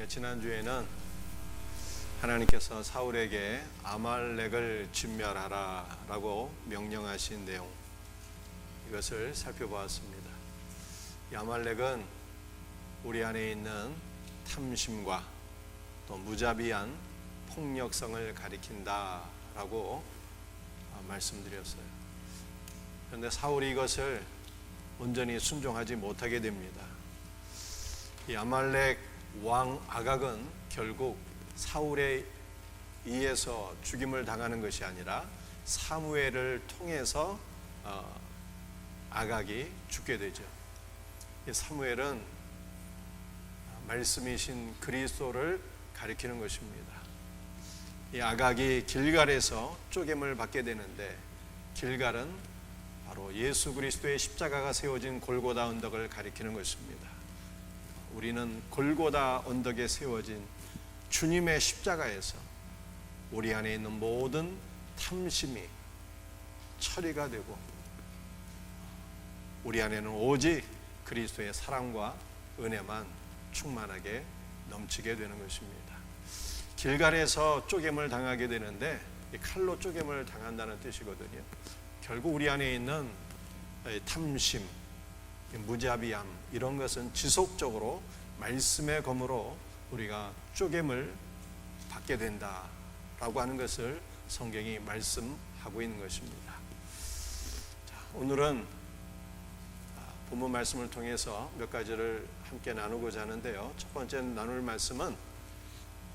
지난주에는 하나님께서 사울에게 아말렉을 진멸하라 라고 명령하신 내용, 이것을 살펴보았습니다. 이 아말렉은 우리 안에 있는 탐심과 또 무자비한 폭력성을 가리킨다 라고 말씀드렸어요. 그런데 사울이 이것을 온전히 순종하지 못하게 됩니다. 이 아말렉 왕 아각은 결국 사울에 의해서 죽임을 당하는 것이 아니라 사무엘을 통해서 아각이 죽게 되죠. 이 사무엘은 말씀이신 그리스도를 가리키는 것입니다. 이 아각이 길갈에서 쪼갰을 받게 되는데, 길갈은 바로 예수 그리스도의 십자가가 세워진 골고다 언덕을 가리키는 것입니다. 우리는 골고다 언덕에 세워진 주님의 십자가에서 우리 안에 있는 모든 탐심이 처리가 되고, 우리 안에는 오직 그리스도의 사랑과 은혜만 충만하게 넘치게 되는 것입니다. 길갈에서 쪼갰을 당하게 되는데, 칼로 쪼갰을 당한다는 뜻이거든요. 결국 우리 안에 있는 탐심, 무자비함, 이런 것은 지속적으로 말씀의 검으로 우리가 쪼갰을 받게 된다라고 하는 것을 성경이 말씀하고 있는 것입니다. 자, 오늘은 본문 말씀을 통해서 몇 가지를 함께 나누고자 하는데요. 첫 번째 나눌 말씀은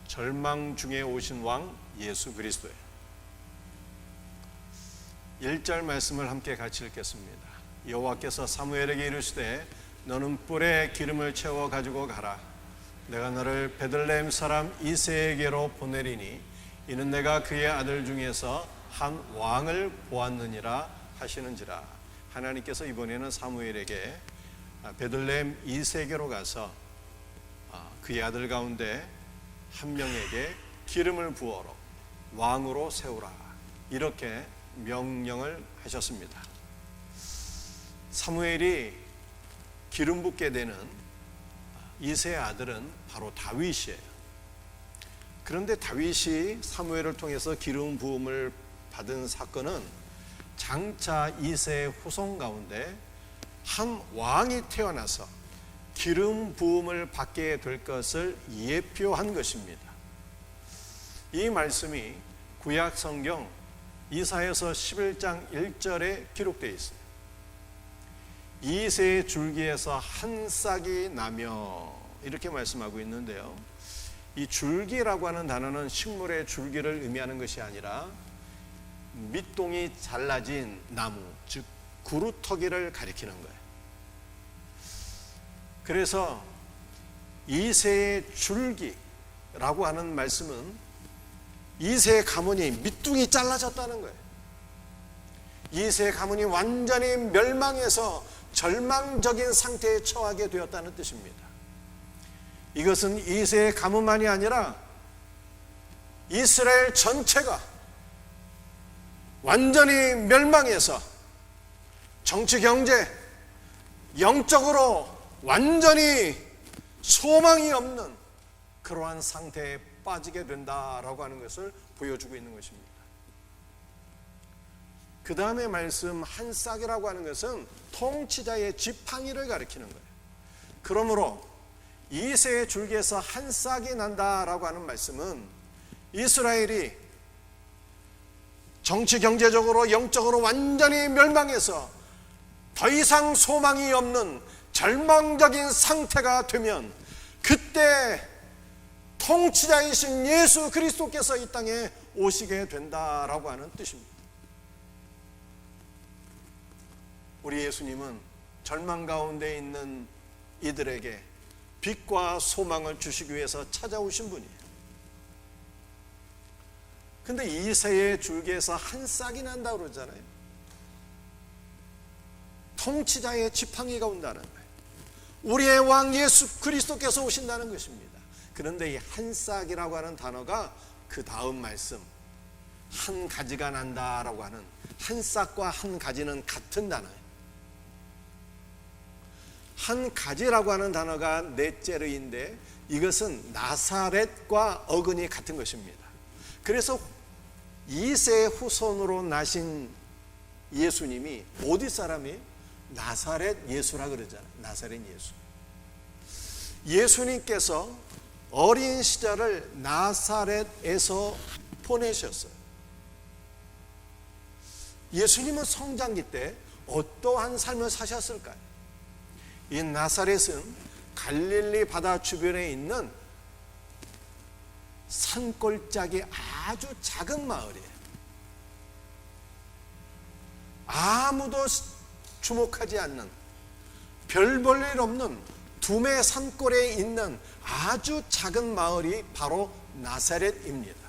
절망 중에 오신 왕 예수 그리스도예요. 1절 말씀을 함께 같이 읽겠습니다. 여호와께서 사무엘에게 이르시되 너는 뿔에 기름을 채워 가지고 가라. 내가 너를 베들레헴 사람 이새에게로 보내리니 이는 내가 그의 아들 중에서 한 왕을 보았느니라 하시는지라. 하나님께서 이번에는 사무엘에게 베들레헴 이새에게로 가서 그의 아들 가운데 한 명에게 기름을 부어로 왕으로 세우라, 이렇게 명령을 하셨습니다. 사무엘이 기름 붓게 되는 이새의 아들은 바로 다윗이에요. 그런데 다윗이 사무엘을 통해서 기름 부음을 받은 사건은 장차 이새의 후손 가운데 한 왕이 태어나서 기름 부음을 받게 될 것을 예표한 것입니다. 이 말씀이 구약 성경 이사야서 11장 1절에 기록되어 있어요. 이새의 줄기에서 한 싹이 나며, 이렇게 말씀하고 있는데요. 이 줄기라고 하는 단어는 식물의 줄기를 의미하는 것이 아니라 밑동이 잘라진 나무, 즉 구루터기를 가리키는 거예요. 그래서 이새의 줄기라고 하는 말씀은 이새의 가문이 밑둥이 잘라졌다는 거예요. 이새의 가문이 완전히 멸망해서 절망적인 상태에 처하게 되었다는 뜻입니다. 이것은 이새의 가문만이 아니라 이스라엘 전체가 완전히 멸망해서 정치, 경제, 영적으로 완전히 소망이 없는 그러한 상태에 빠지게 된다라고 하는 것을 보여주고 있는 것입니다. 그 다음에 말씀 한 싹이라고 하는 것은 통치자의 지팡이를 가리키는 거예요. 그러므로 이새의 줄기에서 한 싹이 난다라고 하는 말씀은 이스라엘이 정치, 경제적으로, 영적으로 완전히 멸망해서 더 이상 소망이 없는 절망적인 상태가 되면 그때 통치자이신 예수 그리스도께서 이 땅에 오시게 된다라고 하는 뜻입니다. 우리 예수님은 절망 가운데 있는 이들에게 빛과 소망을 주시기 위해서 찾아오신 분이에요. 근데 이새의 줄기에서 한 싹이 난다고 그러잖아요. 통치자의 지팡이가 온다는 거예요. 우리의 왕 예수 그리스도께서 오신다는 것입니다. 그런데 이 한 싹이라고 하는 단어가 그 다음 말씀 한 가지가 난다라고 하는, 한 싹과 한 가지는 같은 단어예요. 한 가지라고 하는 단어가 넷째르인데 이것은 나사렛과 어근이 같은 것입니다. 그래서 2세 후손으로 나신 예수님이 어디 사람이? 나사렛 예수라 그러잖아요. 나사렛 예수. 예수님께서 어린 시절을 나사렛에서 보내셨어요. 예수님은 성장기 때 어떠한 삶을 사셨을까요? 이 나사렛은 갈릴리 바다 주변에 있는 산골짜기 아주 작은 마을이에요. 아무도 주목하지 않는, 별 볼 일 없는 두메 산골에 있는 아주 작은 마을이 바로 나사렛입니다.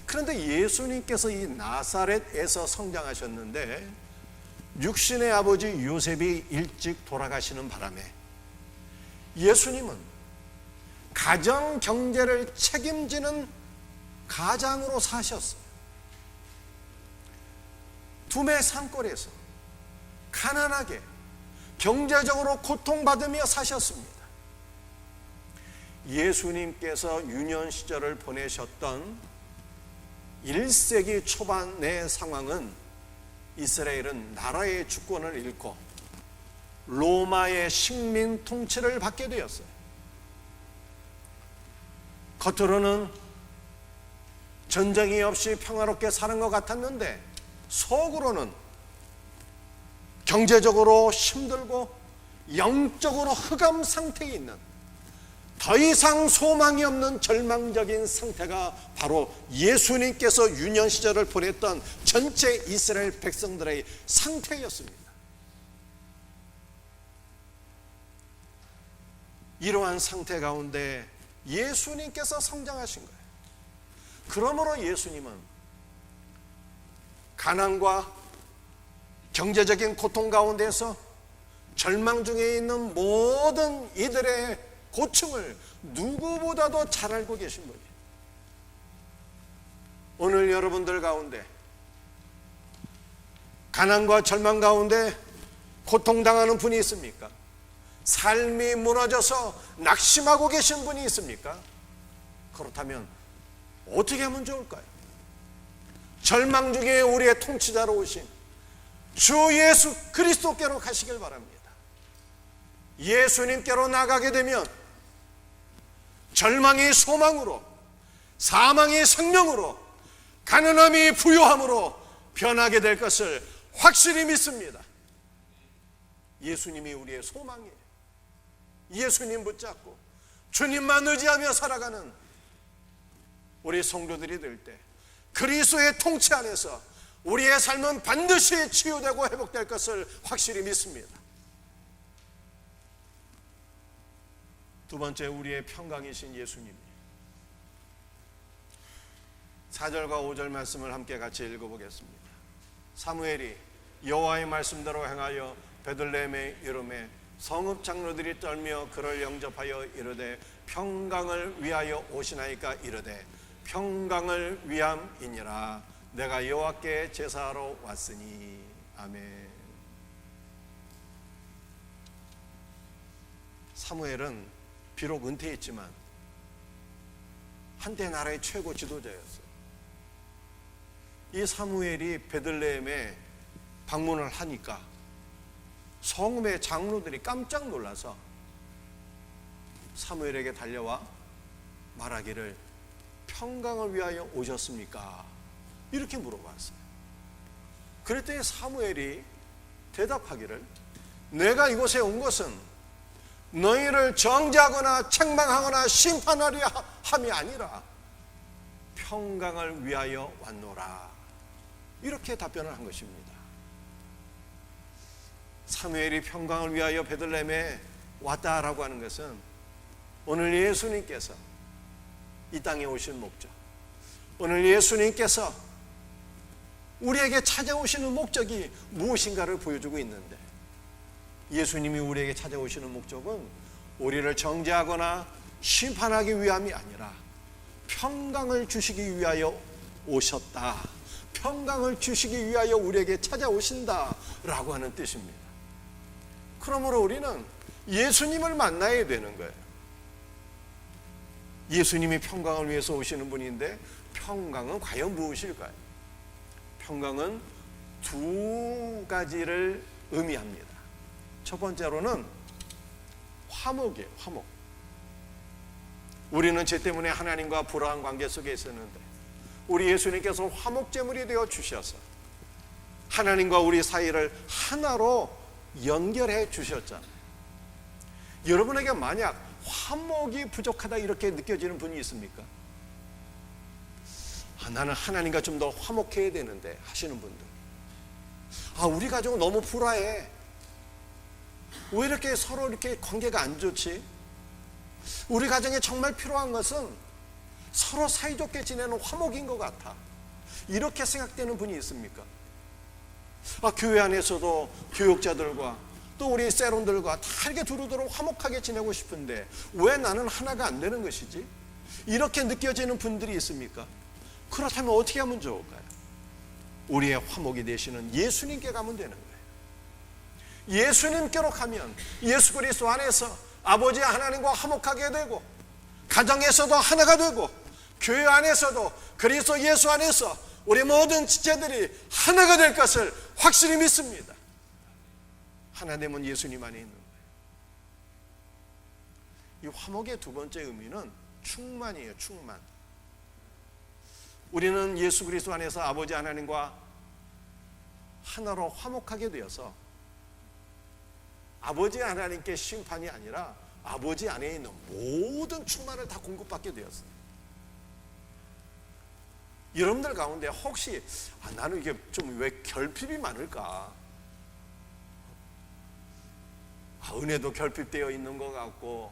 그런데 예수님께서 이 나사렛에서 성장하셨는데 육신의 아버지 요셉이 일찍 돌아가시는 바람에 예수님은 가정 경제를 책임지는 가장으로 사셨어요. 두메 산골에서 가난하게 경제적으로 고통받으며 사셨습니다. 예수님께서 유년 시절을 보내셨던 1세기 초반의 상황은 이스라엘은 나라의 주권을 잃고 로마의 식민 통치를 받게 되었어요. 겉으로는 전쟁이 없이 평화롭게 사는 것 같았는데 속으로는 경제적으로 힘들고 영적으로 흑암 상태에 있는, 더 이상 소망이 없는 절망적인 상태가 바로 예수님께서 유년 시절을 보냈던 전체 이스라엘 백성들의 상태였습니다. 이러한 상태 가운데 예수님께서 성장하신 거예요. 그러므로 예수님은 가난과 경제적인 고통 가운데서 절망 중에 있는 모든 이들의 고충을 누구보다도 잘 알고 계신 분이에요. 오늘 여러분들 가운데 가난과 절망 가운데 고통당하는 분이 있습니까? 삶이 무너져서 낙심하고 계신 분이 있습니까? 그렇다면 어떻게 하면 좋을까요? 절망 중에 우리의 통치자로 오신 주 예수 그리스도께로 가시길 바랍니다. 예수님께로 나가게 되면 절망이 소망으로, 사망이 생명으로, 가난함이 부요함으로 변하게 될 것을 확실히 믿습니다. 예수님이 우리의 소망이에요. 예수님 붙잡고 주님만 의지하며 살아가는 우리 성도들이 될 때 그리스도의 통치 안에서 우리의 삶은 반드시 치유되고 회복될 것을 확실히 믿습니다. 두 번째, 우리의 평강이신 예수님. 4절과 5절 말씀을 함께 같이 읽어보겠습니다. 사무엘이 여호와의 말씀대로 행하여 베들레헴에 이르매 성읍 장로들이 떨며 그를 영접하여 이르되 평강을 위하여 오시나이까 이르되 평강을 위함이니라. 내가 여호와께 제사하러 왔으니. 아멘. 사무엘은 비록 은퇴했지만 한때 나라의 최고 지도자였어요. 이 사무엘이 베들레헴에 방문을 하니까 성읍의 장로들이 깜짝 놀라서 사무엘에게 달려와 말하기를 평강을 위하여 오셨습니까? 이렇게 물어봤어요. 그랬더니 사무엘이 대답하기를 내가 이곳에 온 것은 너희를 정죄하거나 책망하거나 심판하려 함이 아니라 평강을 위하여 왔노라. 이렇게 답변을 한 것입니다. 사무엘이 평강을 위하여 베들레헴에 왔다라고 하는 것은 오늘 예수님께서 이 땅에 오신 목적, 오늘 예수님께서 우리에게 찾아오시는 목적이 무엇인가를 보여주고 있는데, 예수님이 우리에게 찾아오시는 목적은 우리를 정죄하거나 심판하기 위함이 아니라 평강을 주시기 위하여 오셨다, 평강을 주시기 위하여 우리에게 찾아오신다라고 하는 뜻입니다. 그러므로 우리는 예수님을 만나야 되는 거예요. 예수님이 평강을 위해서 오시는 분인데 평강은 과연 무엇일까요? 평강은 두 가지를 의미합니다. 첫 번째로는 화목이에요. 화목. 우리는 죄 때문에 하나님과 불화한 관계 속에 있었는데 우리 예수님께서 화목제물이 되어 주셔서 하나님과 우리 사이를 하나로 연결해 주셨잖아요. 여러분에게 만약 화목이 부족하다 이렇게 느껴지는 분이 있습니까? 나는 하나님과 좀 더 화목해야 되는데 하시는 분들, 우리 가족은 너무 불화해. 왜 이렇게 서로 이렇게 관계가 안 좋지? 우리 가정에 정말 필요한 것은 서로 사이좋게 지내는 화목인 것 같아. 이렇게 생각되는 분이 있습니까? 교회 안에서도 교육자들과 또 우리 세론들과 다 이렇게 두루두루 화목하게 지내고 싶은데 왜 나는 하나가 안 되는 것이지? 이렇게 느껴지는 분들이 있습니까? 그렇다면 어떻게 하면 좋을까요? 우리의 화목이 되시는 예수님께 가면 되는 거예요. 예수님께로 가면 예수 그리스도 안에서 아버지 하나님과 화목하게 되고, 가정에서도 하나가 되고, 교회 안에서도 그리스도 예수 안에서 우리 모든 지체들이 하나가 될 것을 확실히 믿습니다. 하나 되면 예수님 안에 있는 거예요. 이 화목의 두 번째 의미는 충만이에요. 충만. 우리는 예수 그리스도 안에서 아버지 하나님과 하나로 화목하게 되어서 아버지 하나님께 심판이 아니라 아버지 안에 있는 모든 충만을 다 공급받게 되었어요. 여러분들 가운데 혹시 나는 이게 좀 왜 결핍이 많을까? 은혜도 결핍되어 있는 것 같고,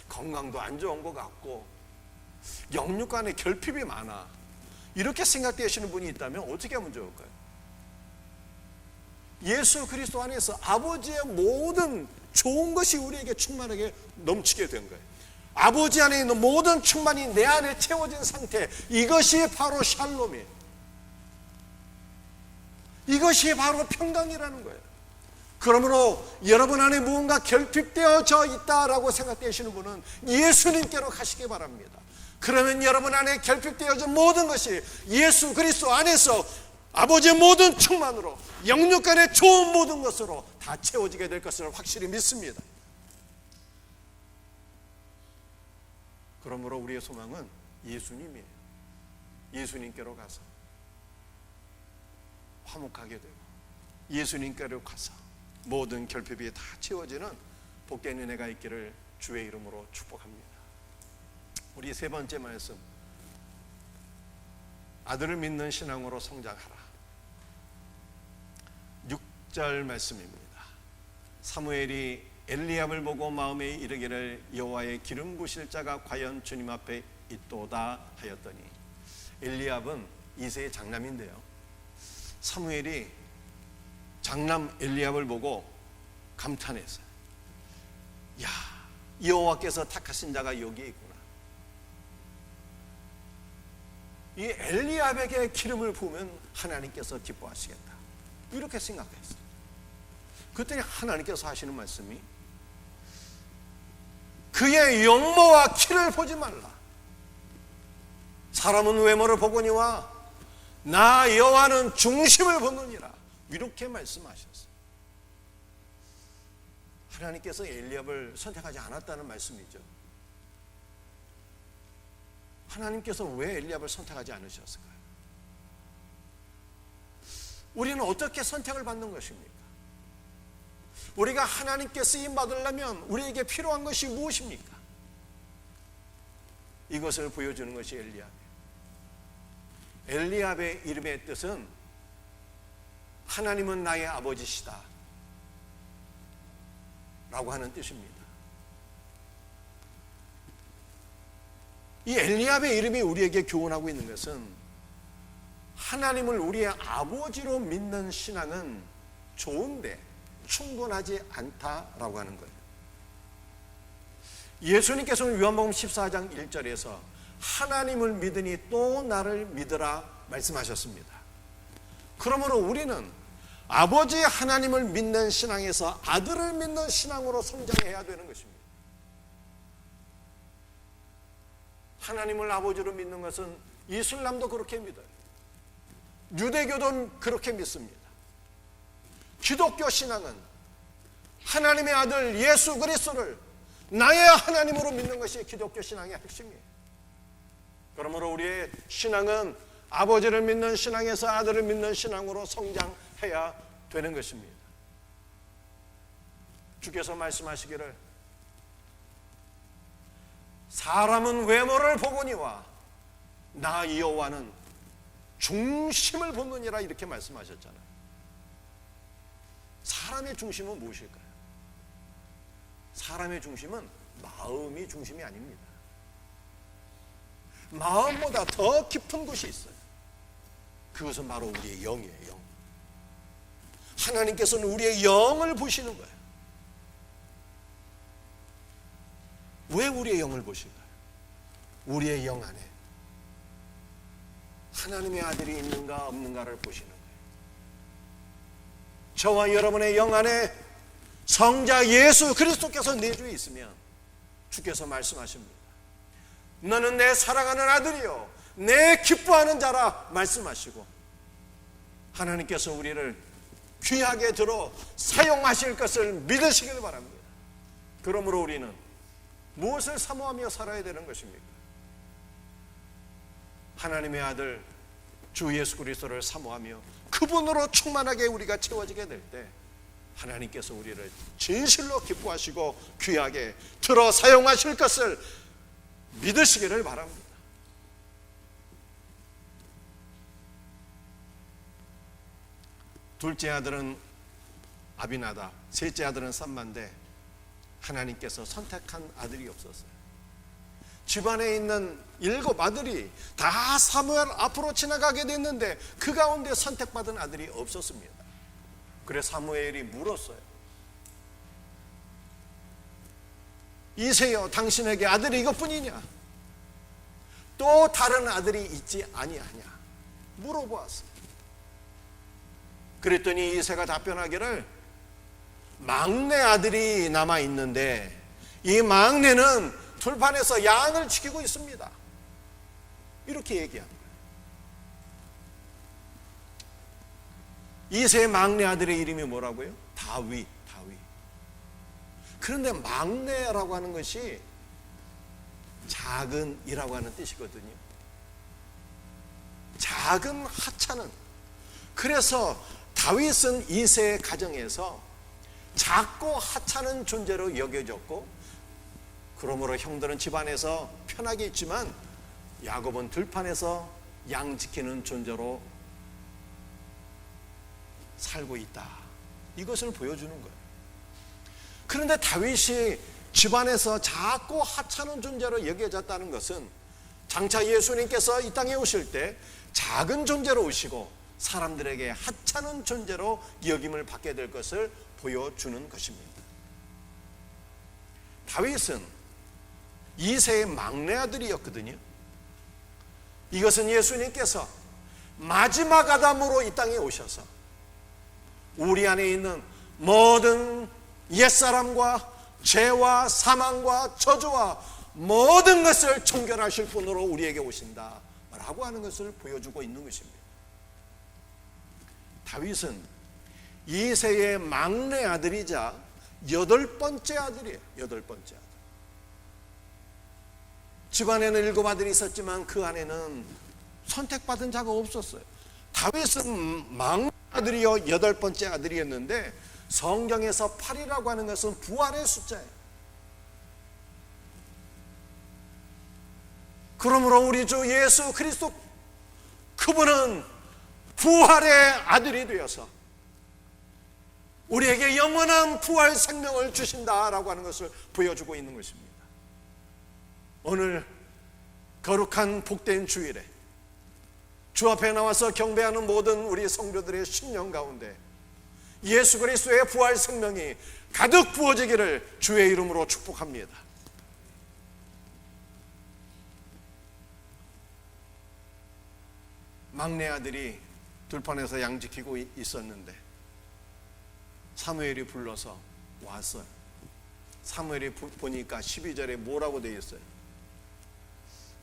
건강도 안 좋은 것 같고, 영육 안에 결핍이 많아. 이렇게 생각되시는 분이 있다면 어떻게 하면 좋을까요? 예수 그리스도 안에서 아버지의 모든 좋은 것이 우리에게 충만하게 넘치게 된 거예요. 아버지 안에 있는 모든 충만이 내 안에 채워진 상태, 이것이 바로 샬롬이에요. 이것이 바로 평강이라는 거예요. 그러므로 여러분 안에 무언가 결핍되어져 있다라고 생각되시는 분은 예수님께로 가시기 바랍니다. 그러면 여러분 안에 결핍되어진 모든 것이 예수 그리스도 안에서 아버지의 모든 충만으로, 영육 간의 좋은 모든 것으로 다 채워지게 될 것을 확실히 믿습니다. 그러므로 우리의 소망은 예수님이에요. 예수님께로 가서 화목하게 되고 예수님께로 가서 모든 결핍이 다 채워지는 복된 은혜가 있기를 주의 이름으로 축복합니다. 우리 세 번째 말씀, 아들을 믿는 신앙으로 성장하라. 6절 말씀입니다. 사무엘이 엘리압을 보고 마음에 이르기를 여호와의 기름 부실 자가 과연 주님 앞에 있도다 하였더니, 엘리압은 이새의 장남인데요, 사무엘이 장남 엘리압을 보고 감탄했어요. 야, 여호와께서 택하신 자가 여기에 있구나. 이 엘리압에게 기름을 부으면 하나님께서 기뻐하시겠다, 이렇게 생각했어요. 그랬더니 하나님께서 하시는 말씀이, 그의 용모와 키를 보지 말라. 사람은 외모를 보거니와 나 여호와는 중심을 보느니라, 이렇게 말씀하셨어요. 하나님께서 엘리압을 선택하지 않았다는 말씀이죠. 하나님께서 왜 엘리압을 선택하지 않으셨을까요? 우리는 어떻게 선택을 받는 것입니까? 우리가 하나님께 쓰임 받으려면 우리에게 필요한 것이 무엇입니까? 이것을 보여주는 것이 엘리압이에요. 엘리압의 이름의 뜻은 하나님은 나의 아버지시다 라고 하는 뜻입니다. 이 엘리압의 이름이 우리에게 교훈하고 있는 것은, 하나님을 우리의 아버지로 믿는 신앙은 좋은데 충분하지 않다라고 하는 거예요. 예수님께서는 요한복음 14장 1절에서 하나님을 믿으니 또 나를 믿으라 말씀하셨습니다. 그러므로 우리는 아버지 하나님을 믿는 신앙에서 아들을 믿는 신앙으로 성장해야 되는 것입니다. 하나님을 아버지로 믿는 것은 이슬람도 그렇게 믿어요. 유대교도 그렇게 믿습니다. 기독교 신앙은 하나님의 아들 예수 그리스도를 나의 하나님으로 믿는 것이 기독교 신앙의 핵심이에요. 그러므로 우리의 신앙은 아버지를 믿는 신앙에서 아들을 믿는 신앙으로 성장해야 되는 것입니다. 주께서 말씀하시기를 사람은 외모를 보거니와 나 여호와는 중심을 보느니라 이렇게 말씀하셨잖아요. 사람의 중심은 무엇일까요? 사람의 중심은 마음이 중심이 아닙니다. 마음보다 더 깊은 곳이 있어요. 그것은 바로 우리의 영이에요. 영. 하나님께서는 우리의 영을 보시는 거예요. 왜 우리의 영을 보실까요? 우리의 영 안에 하나님의 아들이 있는가 없는가를 보시는 거예요. 저와 여러분의 영 안에 성자 예수 그리스도께서 내주에 있으면 주께서 말씀하십니다. 너는 내 사랑하는 아들이요 내 기뻐하는 자라 말씀하시고 하나님께서 우리를 귀하게 들어 사용하실 것을 믿으시길 바랍니다. 그러므로 우리는 무엇을 사모하며 살아야 되는 것입니까? 하나님의 아들 주 예수 그리스도를 사모하며 그분으로 충만하게 우리가 채워지게 될 때 하나님께서 우리를 진실로 기뻐하시고 귀하게 들어 사용하실 것을 믿으시기를 바랍니다. 둘째 아들은 아비나답, 셋째 아들은 삼만데 하나님께서 선택한 아들이 없었어요. 집안에 있는 7 아들이 다 사무엘 앞으로 지나가게 됐는데 그 가운데 선택받은 아들이 없었습니다. 그래서 사무엘이 물었어요. 이세여 당신에게 아들이 이것뿐이냐? 또 다른 아들이 있지 아니하냐? 물어보았어요. 그랬더니 이세가 답변하기를 막내 아들이 남아있는데 이 막내는 들판에서 양을 지키고 있습니다. 이렇게 얘기한 거예요. 이세의 막내 아들의 이름이 뭐라고요? 다윗. 그런데 막내라고 하는 것이 작은이라고 하는 뜻이거든요. 작은 하찮은. 그래서 다윗은 이세의 가정에서 작고 하찮은 존재로 여겨졌고 그러므로 형들은 집안에서 편하게 있지만 야곱은 들판에서 양 지키는 존재로 살고 있다. 이것을 보여주는 거예요. 그런데 다윗이 집안에서 작고 하찮은 존재로 여겨졌다는 것은 장차 예수님께서 이 땅에 오실 때 작은 존재로 오시고 사람들에게 하찮은 존재로 여김을 받게 될 것을 보여주는 것입니다. 다윗은 이세의 막내 아들이었거든요. 이것은 예수님께서 마지막 아담으로 이 땅에 오셔서 우리 안에 있는 모든 옛사람과 죄와 사망과 저주와 모든 것을 청결하실 분으로 우리에게 오신다 라고 하는 것을 보여주고 있는 것입니다. 다윗은 이세의 막내 아들이자 8번째 아들이에요. 8번째 아들. 집안에는 7 아들이 있었지만 그 안에는 선택받은 자가 없었어요. 다윗은 막내 아들이요 8번째 아들이었는데 성경에서 8이라고 하는 것은 부활의 숫자예요. 그러므로 우리 주 예수 그리스도 그분은 부활의 아들이 되어서 우리에게 영원한 부활 생명을 주신다라고 하는 것을 보여주고 있는 것입니다. 오늘 거룩한 복된 주일에 주 앞에 나와서 경배하는 모든 우리 성도들의 심령 가운데 예수 그리스도의 부활 생명이 가득 부어지기를 주의 이름으로 축복합니다. 막내 아들이 들판에서 양 지키고 있었는데 사무엘이 불러서 왔어요. 사무엘이 보니까 12절에 뭐라고 되어 있어요?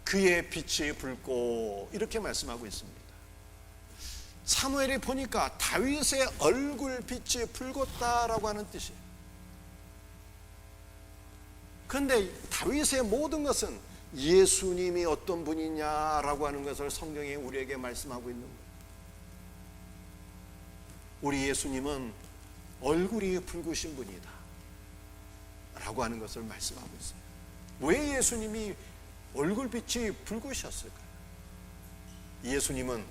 그의 빛이 붉고 이렇게 말씀하고 있습니다. 사무엘이 보니까 다윗의 얼굴 빛이 붉었다라고 하는 뜻이에요. 그런데 다윗의 모든 것은 예수님이 어떤 분이냐라고 하는 것을 성경이 우리에게 말씀하고 있는 거예요. 우리 예수님은 얼굴이 붉으신 분이다 라고 하는 것을 말씀하고 있어요. 왜 예수님이 얼굴빛이 붉으셨을까요? 예수님은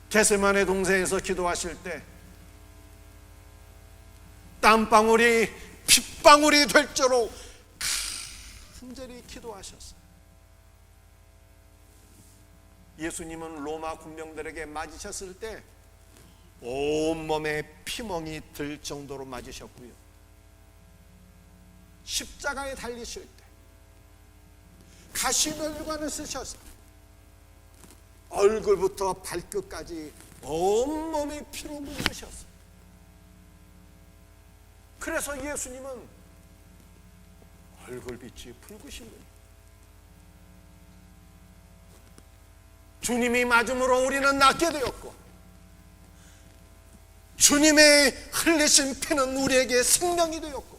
겟세마네 동산에서 기도하실 때 땀방울이 핏방울이 될 줄로 간절히 기도하셨어요. 예수님은 로마 군병들에게 맞으셨을 때 온몸에 피멍이 들 정도로 맞으셨고요. 십자가에 달리실 때 가시멸관을 쓰셨어요. 얼굴부터 발끝까지 온몸이 피로 묻으셨어요. 그래서 예수님은 얼굴빛이 붉으신 분이에요. 주님이 맞음으로 우리는 낫게 되었고, 주님의 흘리신 피는 우리에게 생명이 되었고,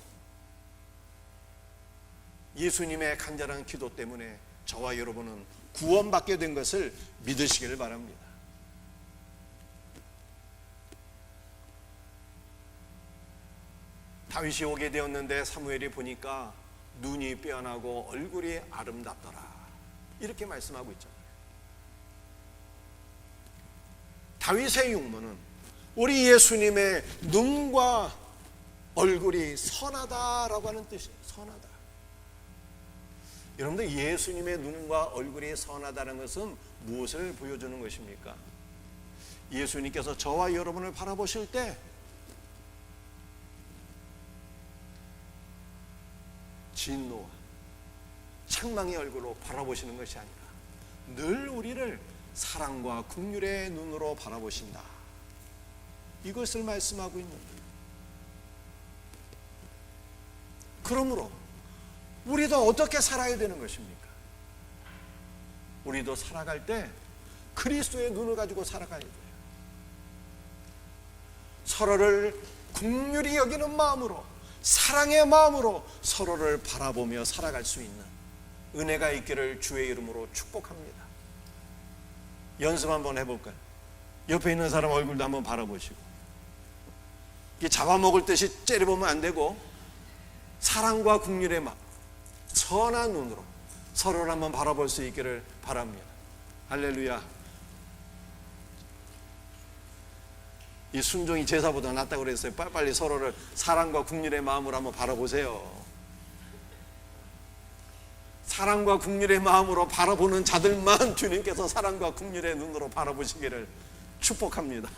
예수님의 간절한 기도 때문에 저와 여러분은 구원받게 된 것을 믿으시기를 바랍니다. 다윗이 오게 되었는데 사무엘이 보니까 눈이 빼어나고 얼굴이 아름답더라 이렇게 말씀하고 있잖아요. 다윗의 육문은 우리 예수님의 눈과 얼굴이 선하다라고 하는 뜻이에요. 선하다. 여러분들, 예수님의 눈과 얼굴이 선하다는 것은 무엇을 보여주는 것입니까? 예수님께서 저와 여러분을 바라보실 때 진노와 책망의 얼굴로 바라보시는 것이 아니라 늘 우리를 사랑과 긍휼의 눈으로 바라보신다, 이것을 말씀하고 있는 거예요. 그러므로 우리도 어떻게 살아야 되는 것입니까? 우리도 살아갈 때 그리스도의 눈을 가지고 살아가야 돼요. 서로를 긍휼히 여기는 마음으로, 사랑의 마음으로 서로를 바라보며 살아갈 수 있는 은혜가 있기를 주의 이름으로 축복합니다. 연습 한번 해볼까요? 옆에 있는 사람 얼굴도 한번 바라보시고, 이게 잡아먹을 듯이 째려보면 안 되고 사랑과 긍휼의 마음, 선한 눈으로 서로를 한번 바라볼 수 있기를 바랍니다. 할렐루야. 이 순종이 제사보다 낫다고 그랬어요. 빨리 서로를 사랑과 긍휼의 마음으로 한번 바라보세요. 사랑과 긍휼의 마음으로 바라보는 자들만 주님께서 사랑과 긍휼의 눈으로 바라보시기를 축복합니다.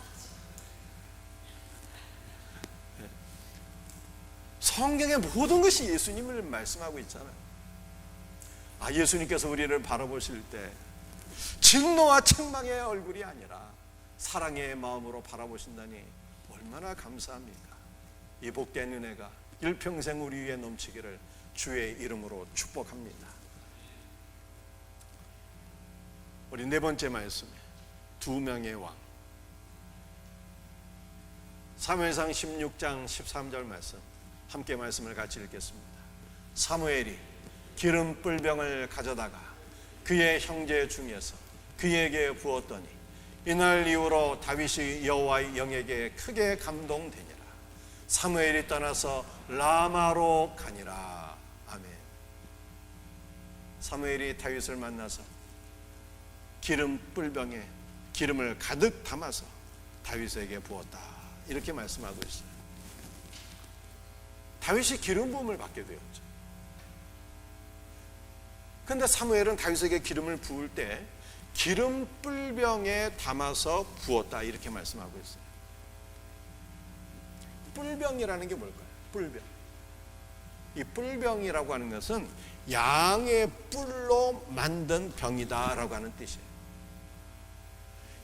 성경의 모든 것이 예수님을 말씀하고 있잖아요. 예수님께서 우리를 바라보실 때 진노와 책망의 얼굴이 아니라 사랑의 마음으로 바라보신다니 얼마나 감사합니까? 이 복된 은혜가 일평생 우리 위에 넘치기를 주의 이름으로 축복합니다. 우리 네 번째 말씀, 두 명의 왕. 사무엘상 16장 13절 말씀, 함께 말씀을 같이 읽겠습니다. 사무엘이 기름 뿔병을 가져다가 그의 형제 중에서 그에게 부었더니 이날 이후로 다윗이 여호와의 영에게 크게 감동되니라. 사무엘이 떠나서 라마로 가니라. 아멘. 사무엘이 다윗을 만나서 기름 뿔병에 기름을 가득 담아서 다윗에게 부었다, 이렇게 말씀하고 있어요. 다윗이 기름 부음을 받게 되었죠. 그런데 사무엘은 다윗에게 기름을 부을 때 기름 뿔병에 담아서 부었다, 이렇게 말씀하고 있어요. 뿔병이라는 게 뭘까요? 뿔병. 이 뿔병이라고 하는 것은 양의 뿔로 만든 병이다라고 하는 뜻이에요.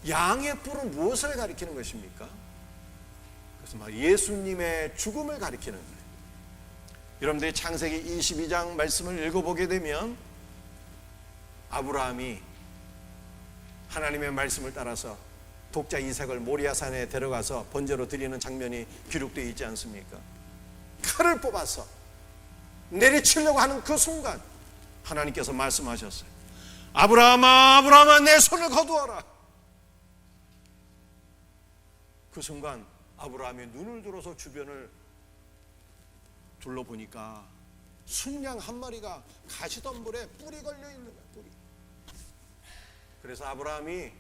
양의 뿔은 무엇을 가리키는 것입니까? 그래서 예수님의 죽음을 가리키는 거예요. 여러분들이 창세기 22장 말씀을 읽어보게 되면 아브라함이 하나님의 말씀을 따라서 독자 이삭을 모리아산에 데려가서 번제로 드리는 장면이 기록되어 있지 않습니까? 칼을 뽑아서 내리치려고 하는 그 순간 하나님께서 말씀하셨어요. 아브라함아, 아브라함아, 내 손을 거두어라. 그 순간 아브라함이 눈을 들어서 주변을 둘러보니까 순양 한 마리가 가시덤불에 뿔이 걸려 있는 거야. 뿔이. 그래서 아브라함이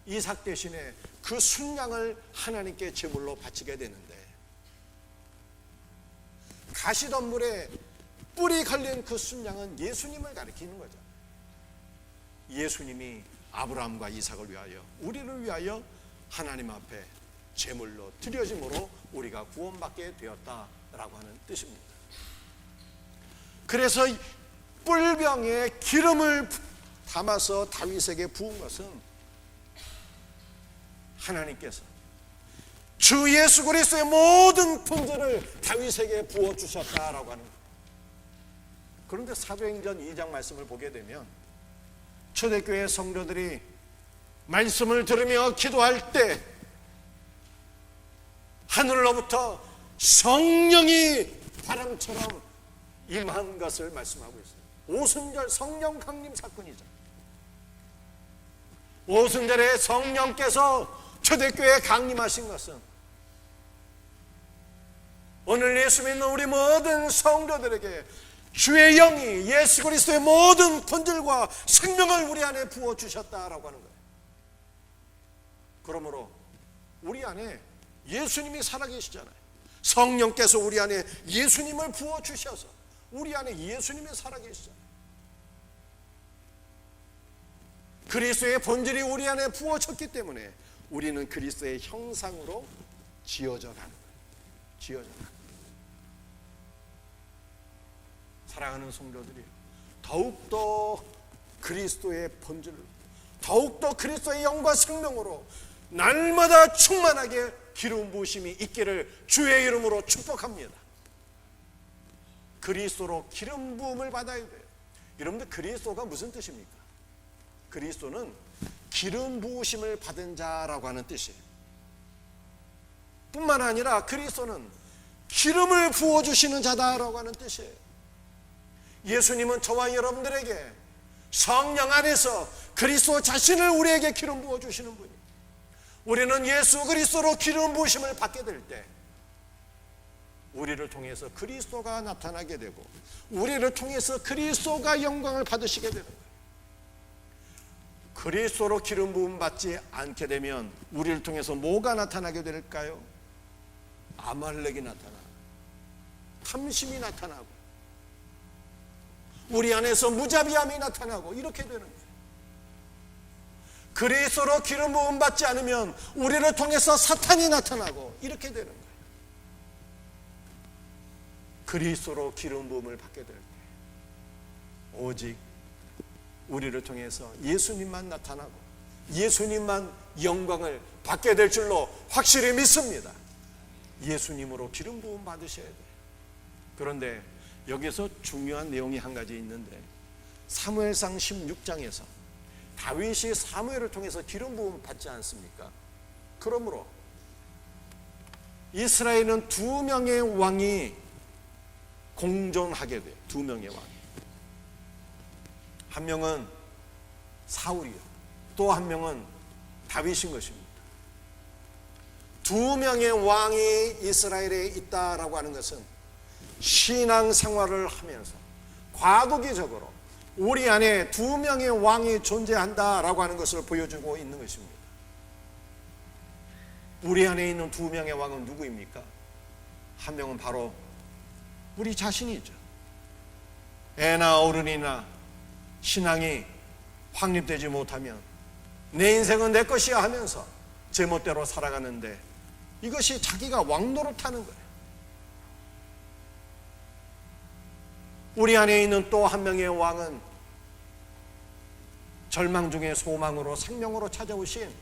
이삭 대신에 그 순양을 하나님께 제물로 바치게 되는데, 가시덤불에 뿔이 걸린 그 순양은 예수님을 가리키는 거죠. 예수님이 아브라함과 이삭을 위하여, 우리를 위하여 하나님 앞에 제물로 드려짐으로 우리가 구원받게 되었다라고 하는 뜻입니다. 그래서 뿔병에 기름을 담아서 다윗에게 부은 것은 하나님께서 주 예수 그리스도의 모든 품질을 다윗에게 부어주셨다라고 하는 거예요. 그런데 사도행전 2장 말씀을 보게 되면 초대교회 성도들이 말씀을 들으며 기도할 때 하늘로부터 성령이 바람처럼 임한 것을 말씀하고 있어요. 오순절 성령 강림 사건이죠. 오순절에 성령께서 초대교회에 강림하신 것은 오늘 예수 믿는 우리 모든 성도들에게 주의 영이 예수 그리스도의 모든 본질과 생명을 우리 안에 부어주셨다라고 하는 거예요. 그러므로 우리 안에 예수님이 살아계시잖아요. 성령께서 우리 안에 예수님을 부어주셔서 우리 안에 예수님이 살아계시잖아요. 그리스도의 본질이 우리 안에 부어졌기 때문에 우리는 그리스도의 형상으로 지어져 가는 거예요. 지어져 가는 거예요. 사랑하는 성도들이요, 더욱더 그리스도의 본질로, 더욱더 그리스도의 영과 생명으로 날마다 충만하게 기름 부으심이 있기를 주의 이름으로 축복합니다. 그리스도로 기름 부음을 받아야 돼요. 여러분들, 그리스도가 무슨 뜻입니까? 그리스도는 기름 부으심을 받은 자라고 하는 뜻이에요. 뿐만 아니라 그리스도는 기름을 부어주시는 자다라고 하는 뜻이에요. 예수님은 저와 여러분들에게 성령 안에서 그리스도 자신을 우리에게 기름 부어주시는 분이에요. 우리는 예수 그리스도로 기름 부으심을 받게 될 때 우리를 통해서 그리스도가 나타나게 되고 우리를 통해서 그리스도가 영광을 받으시게 되는 거예요. 그리스도로 기름 부음 받지 않게 되면 우리를 통해서 뭐가 나타나게 될까요? 아말렉이 나타나고 탐심이 나타나고 우리 안에서 무자비함이 나타나고 이렇게 되는 거예요. 그리스도로 기름 부음 받지 않으면 우리를 통해서 사탄이 나타나고 이렇게 되는 거예요. 그리스도로 기름 부음을 받게 될 때 오직 우리를 통해서 예수님만 나타나고 예수님만 영광을 받게 될 줄로 확실히 믿습니다. 예수님으로 기름 부음 받으셔야 돼요. 그런데 여기서 중요한 내용이 한 가지 있는데, 사무엘상 16장에서 다윗이 사무엘을 통해서 기름 부음 받지 않습니까? 그러므로 이스라엘은 두 명의 왕이 공존하게 돼요. 두 명의 왕이. 한 명은 사울이요, 또 한 명은 다윗인 것입니다. 두 명의 왕이 이스라엘에 있다라고 하는 것은 신앙생활을 하면서 과도기적으로 우리 안에 두 명의 왕이 존재한다라고 하는 것을 보여주고 있는 것입니다. 우리 안에 있는 두 명의 왕은 누구입니까? 한 명은 바로 우리 자신이죠. 애나 어른이나 신앙이 확립되지 못하면 내 인생은 내 것이야 하면서 제멋대로 살아가는데 이것이 자기가 왕 노릇하는 거예요. 우리 안에 있는 또 한 명의 왕은 절망 중에 소망으로 생명으로 찾아오신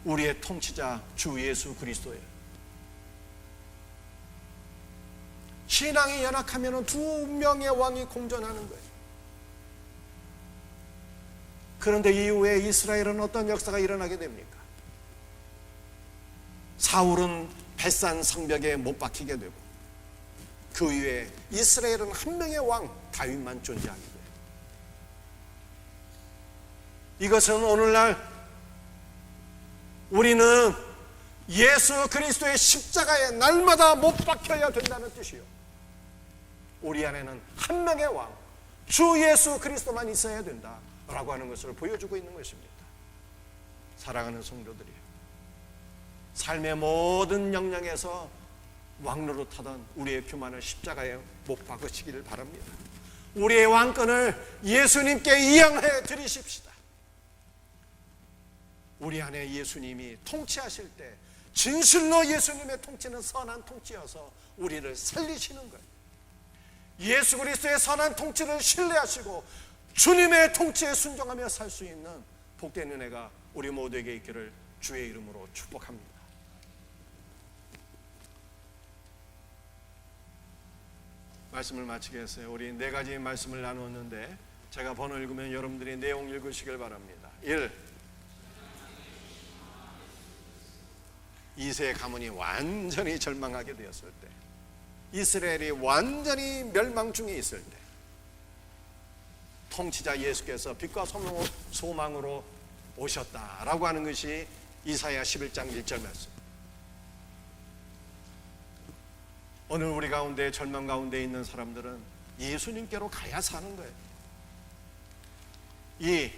우리의 통치자 주 예수 그리스도예요. 신앙이 연약하면 두 명의 왕이 공존하는 거예요. 그런데 이후에 이스라엘은 어떤 역사가 일어나게 됩니까? 사울은 벳산 성벽에 못 박히게 되고, 그 이후에 이스라엘은 한 명의 왕 다윗만 존재하게 돼요. 이것은 오늘날 우리는 예수 그리스도의 십자가에 날마다 못 박혀야 된다는 뜻이요, 우리 안에는 한 명의 왕 주 예수 그리스도만 있어야 된다라고 하는 것을 보여주고 있는 것입니다. 사랑하는 성도들이요, 삶의 모든 영역에서 왕노릇하던 우리의 교만을 십자가에 못 박으시기를 바랍니다. 우리의 왕권을 예수님께 이양해 드리십시다. 우리 안에 예수님이 통치하실 때 진실로 예수님의 통치는 선한 통치여서 우리를 살리시는 거예요. 예수 그리스도의 선한 통치를 신뢰하시고 주님의 통치에 순종하며 살 수 있는 복된 은혜가 우리 모두에게 있기를 주의 이름으로 축복합니다. 말씀을 마치겠어요. 우리 네 가지 말씀을 나누었는데 제가 번호 읽으면 여러분들이 내용 읽으시길 바랍니다. 1. 이세 가문이 완전히 절망하게 되었을 때, 이스라엘이 완전히 멸망 중에 있을 때, 통치자 예수께서 빛과 소망으로 오셨다라고 하는 것이 이사야 11장 1절 말씀. 오늘 우리 가운데 절망 가운데 있는 사람들은 예수님께로 가야 사는 거예요. 2.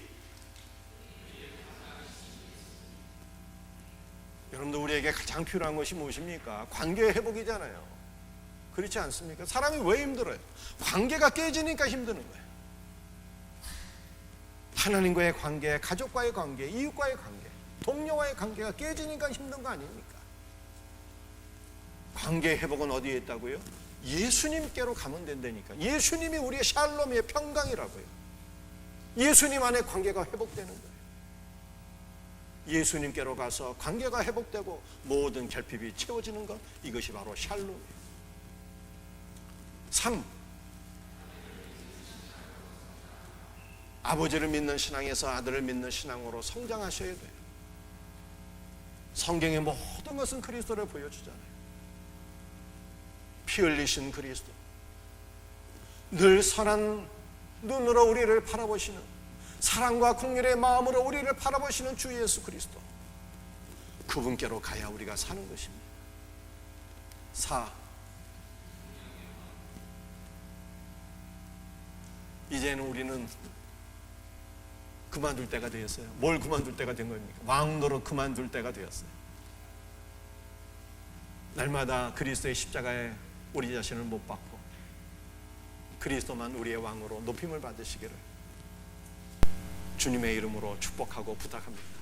여러분들, 우리에게 가장 필요한 것이 무엇입니까? 관계 회복이잖아요. 그렇지 않습니까? 사람이 왜 힘들어요? 관계가 깨지니까 힘드는 거예요. 하나님과의 관계, 가족과의 관계, 이웃과의 관계, 동료와의 관계가 깨지니까 힘든 거 아닙니까? 관계 회복은 어디에 있다고요? 예수님께로 가면 된다니까. 예수님이 우리의 샬롬의 평강이라고요. 예수님 안에 관계가 회복되는 거예요. 예수님께로 가서 관계가 회복되고 모든 결핍이 채워지는 것, 이것이 바로 샬롬이에요. 3. 아버지를 믿는 신앙에서 아들을 믿는 신앙으로 성장하셔야 돼요. 성경의 모든 것은 그리스도를 보여주잖아요. 피 흘리신 그리스도, 늘 선한 눈으로 우리를 바라보시는, 사랑과 긍휼의 마음으로 우리를 바라보시는 주 예수 그리스도, 그분께로 가야 우리가 사는 것입니다. 4. 이제는 우리는 그만둘 때가 되었어요. 뭘 그만둘 때가 된 겁니까? 왕노릇 그만둘 때가 되었어요. 날마다 그리스도의 십자가에 우리 자신을 못 박고 그리스도만 우리의 왕으로 높임을 받으시기를 주님의 이름으로 축복하고 부탁합니다.